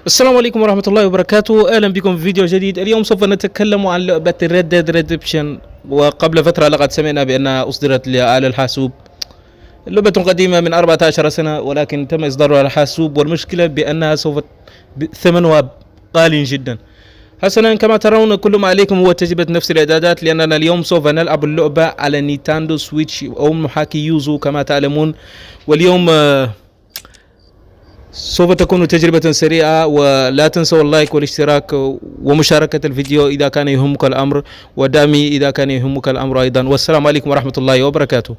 السلام عليكم ورحمة الله وبركاته. أهلا بكم في فيديو جديد. اليوم سوف نتكلم عن لعبة Red Dead Redemption. وقبل فترة لقد سمعنا بأنها أصدرت على الحاسوب. لعبة قديمة من 14 سنة، ولكن تم إصدارها على الحاسوب، والمشكلة بأنها ثمنها غالي جدا. حسنا، كما ترون كل ما عليكم هو تجربة نفس الإعدادات، لأننا اليوم سوف نلعب اللعبة على نينتندو سويتش أو محاكي يوزو كما تعلمون. واليوم سوف تكون تجربة سريعة، ولا تنسوا اللايك والاشتراك ومشاركة الفيديو إذا كان يهمك الأمر، ودعمي إذا كان يهمك الأمر أيضا. والسلام عليكم ورحمة الله وبركاته.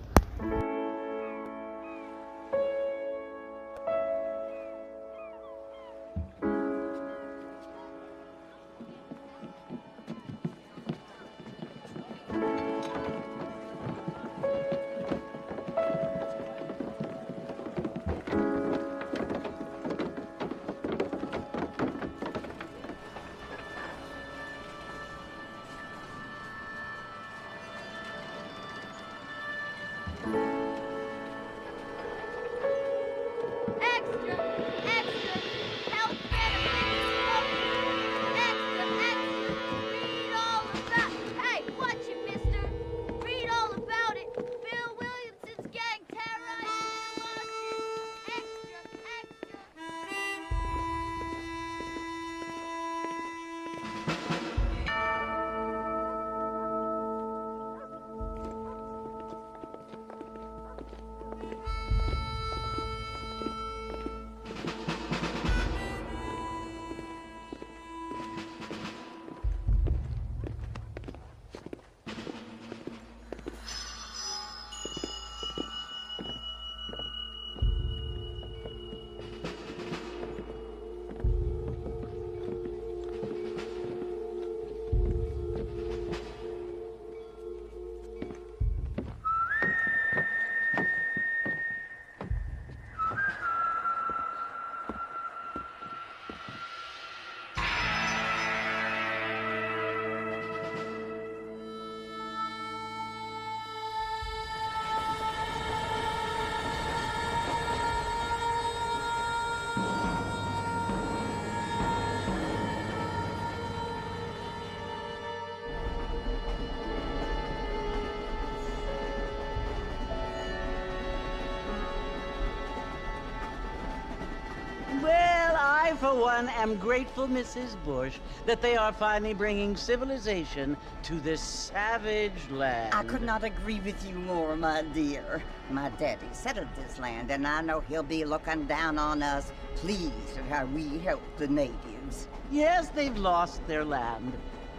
Well, I, for one, am grateful, Mrs. Bush, that they are finally bringing civilization to this savage land. I could not agree with you more, my dear. My daddy settled this land, and I know he'll be looking down on us, pleased at how we help the natives. Yes, they've lost their land,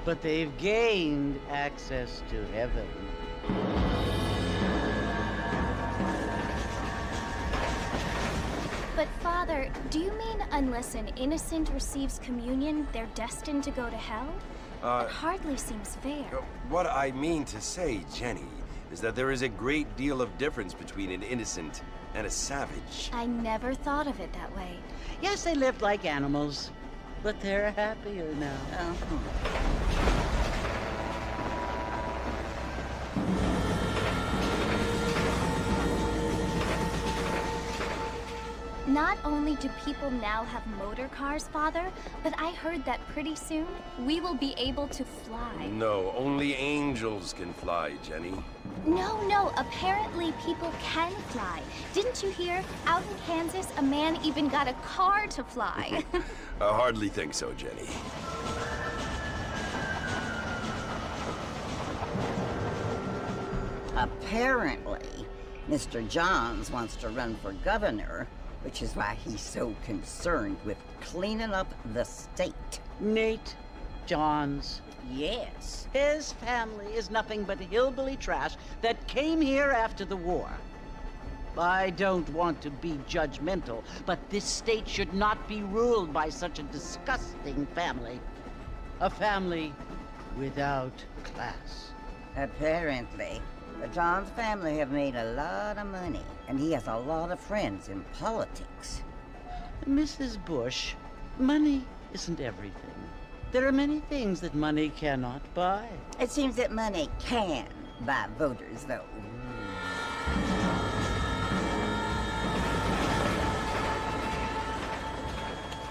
but they've gained access to heaven. But Father, do you mean unless an innocent receives communion, they're destined to go to hell? It hardly seems fair. What I mean to say, Jenny, is that there is a great deal of difference between an innocent and a savage. I never thought of it that way. Yes, they lived like animals, but they're happier now. Not only do people now have motor cars, Father, but I heard that pretty soon we will be able to fly. No, only angels can fly, Jenny. No, apparently people can fly. Didn't you hear? Out in Kansas, a man even got a car to fly. I hardly think so, Jenny. Apparently, Mr. Johns wants to run for governor, which is why he's so concerned with cleaning up the state. Nate Johns. Yes. His family is nothing but hillbilly trash that came here after the war. I don't want to be judgmental, but this state should not be ruled by such a disgusting family. A family without class. Apparently. The Johns family have made a lot of money, and he has a lot of friends in politics. Mrs. Bush, money isn't everything. There are many things that money cannot buy. It seems that money can buy voters, though.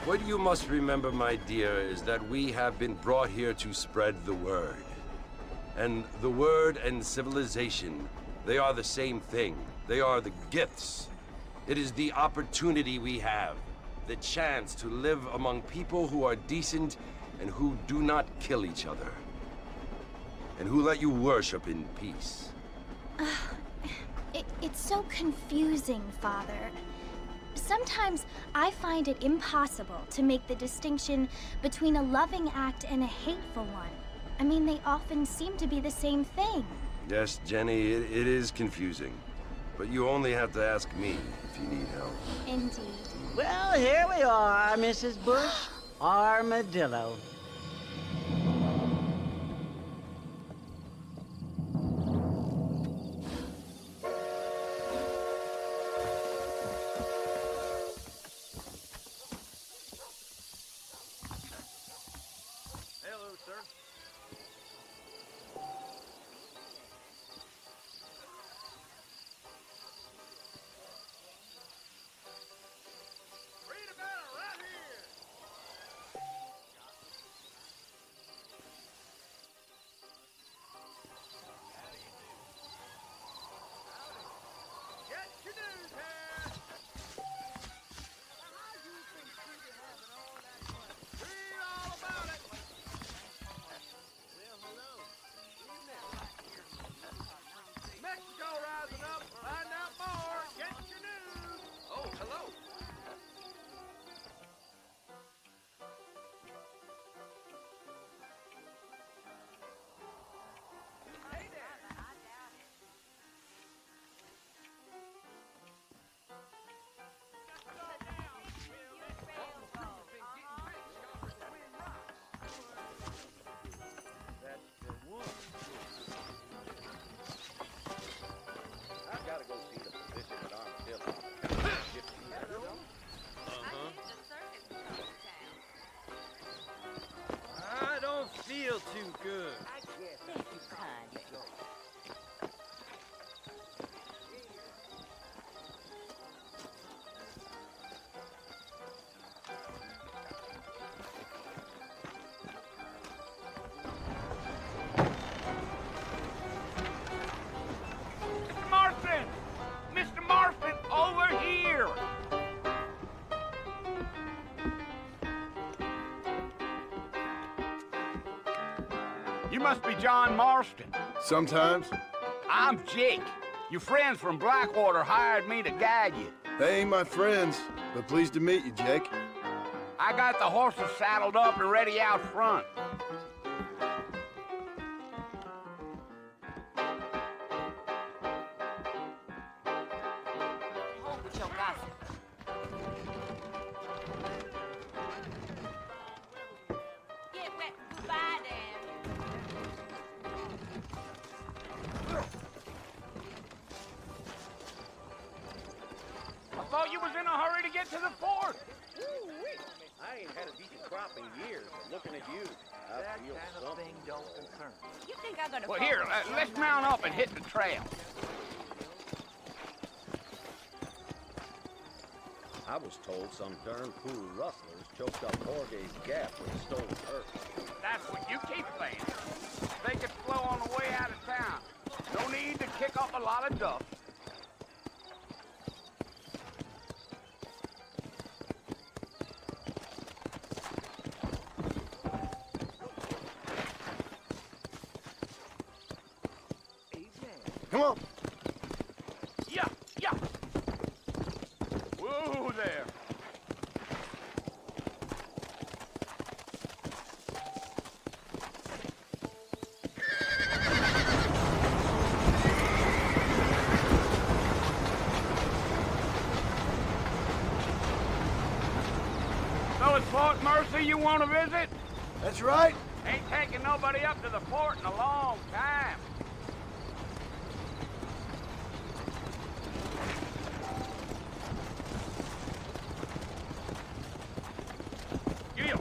What you must remember, my dear, is that we have been brought here to spread the word. And the word and civilization, they are the same thing. They are the gifts. It is the opportunity we have, the chance to live among people who are decent and who do not kill each other. And who let you worship in peace. It's so confusing, Father. Sometimes I find it impossible to make the distinction between a loving act and a hateful one. I mean, they often seem to be the same thing. Yes, Jenny, it is confusing. But you only have to ask me if you need help. Indeed. Well, here we are, Mrs. Bush. Armadillo. Hello, sir. Read about it right here. Get your news here. How you think you be having all that money? Read all about it. Well, hello. Mexico rising up. Find out more. Get your news. Oh, hello. Hey there. I've got to go see the physician at Armadillo. I don't feel too good. Thank you, kind Joe. Mr. Marston! Mr. Marston, over here! You must be John Marston. Sometimes. I'm Jake. Your friends from Blackwater hired me to guide you. They ain't my friends, but pleased to meet you, Jake. I got the horses saddled up and ready out front. Hold with your gossip. Get wet. Goodbye, Dan. I thought you was in a hurry to get to the fort. I ain't had a decent crop in years. Looking at you, I feel something. You think I'm gonna Well, here, let's mount up and hit the trail. I was told some darn fool rustlers choked up Jorge's gap with a stolen earth. That's what you keep saying. They could flow on the way out of town. No need to kick up a lot of dust. Come on. Yeah, yeah. Whoa there. So it's Fort Mercy you want to visit? That's right. Ain't taking nobody up to the fort in a long time. Gil,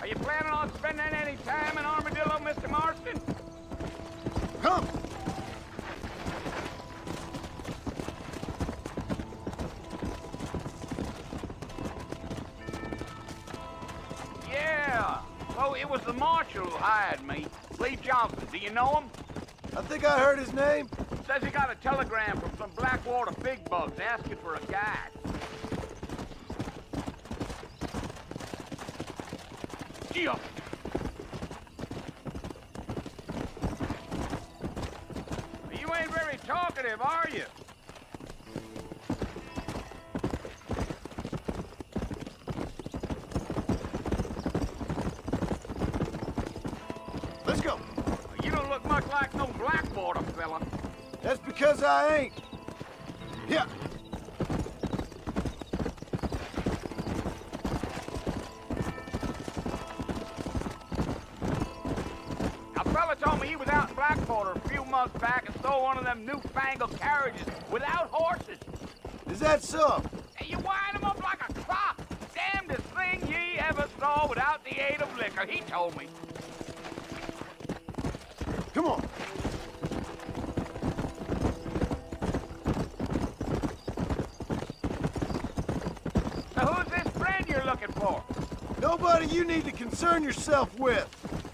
are you planning on spending any time in Armadillo, Mr. Marston? Come. Oh, it was the marshal who hired me. Lee Johnson. Do you know him? I think I heard his name. Says he got a telegram from some Blackwater big bugs asking for a guide. Gee, you ain't very talkative, are you? Let's go. You don't look much like no Blackwater fella. That's because I ain't. Yeah. A fella told me he was out in Blackwater a few months back and stole one of them newfangled carriages without horses. Is that so? And you wind him up like a clock. Damnedest thing ye ever saw without the aid of liquor, he told me. Come on. So who's this friend you're looking for? Nobody you need to concern yourself with.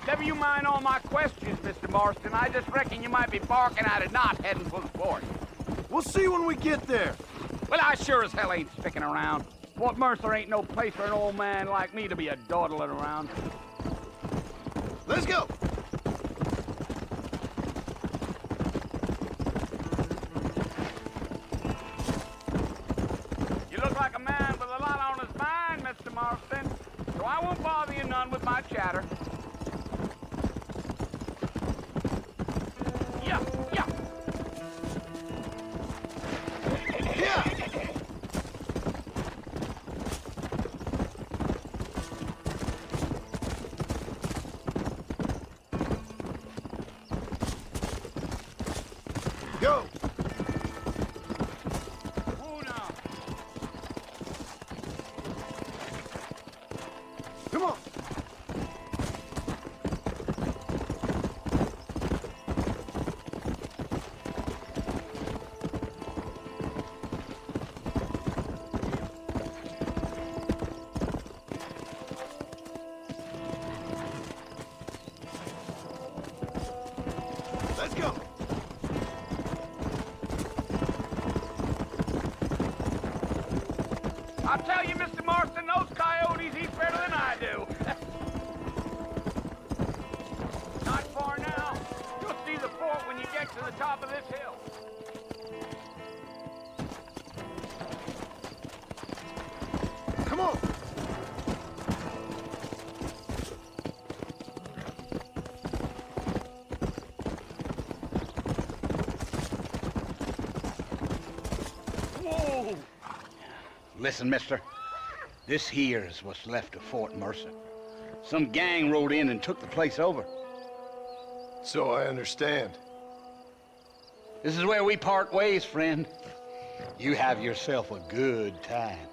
Never you mind all my questions, Mr. Marston. I just reckon you might be barking at a knot heading for the fort. We'll see when we get there. Well, I sure as hell ain't sticking around. Fort Mercer ain't no place for an old man like me to be a dawdling around. Let's go. You look like a man with a lot on his mind, Mr. Marston. So I won't bother you none with my chatter. Yeah, yeah. Yeah. Go. Oh, no. Come on. Let's go. I'll tell you, Mr. Marston, those coyotes eat better than I do. Not far now. You'll see the fort when you get to the top of this hill. Come on. Whoa! Listen, mister. This here's what's left of Fort Mercer. Some gang rode in and took the place over. So I understand. This is where we part ways, friend. You have yourself a good time.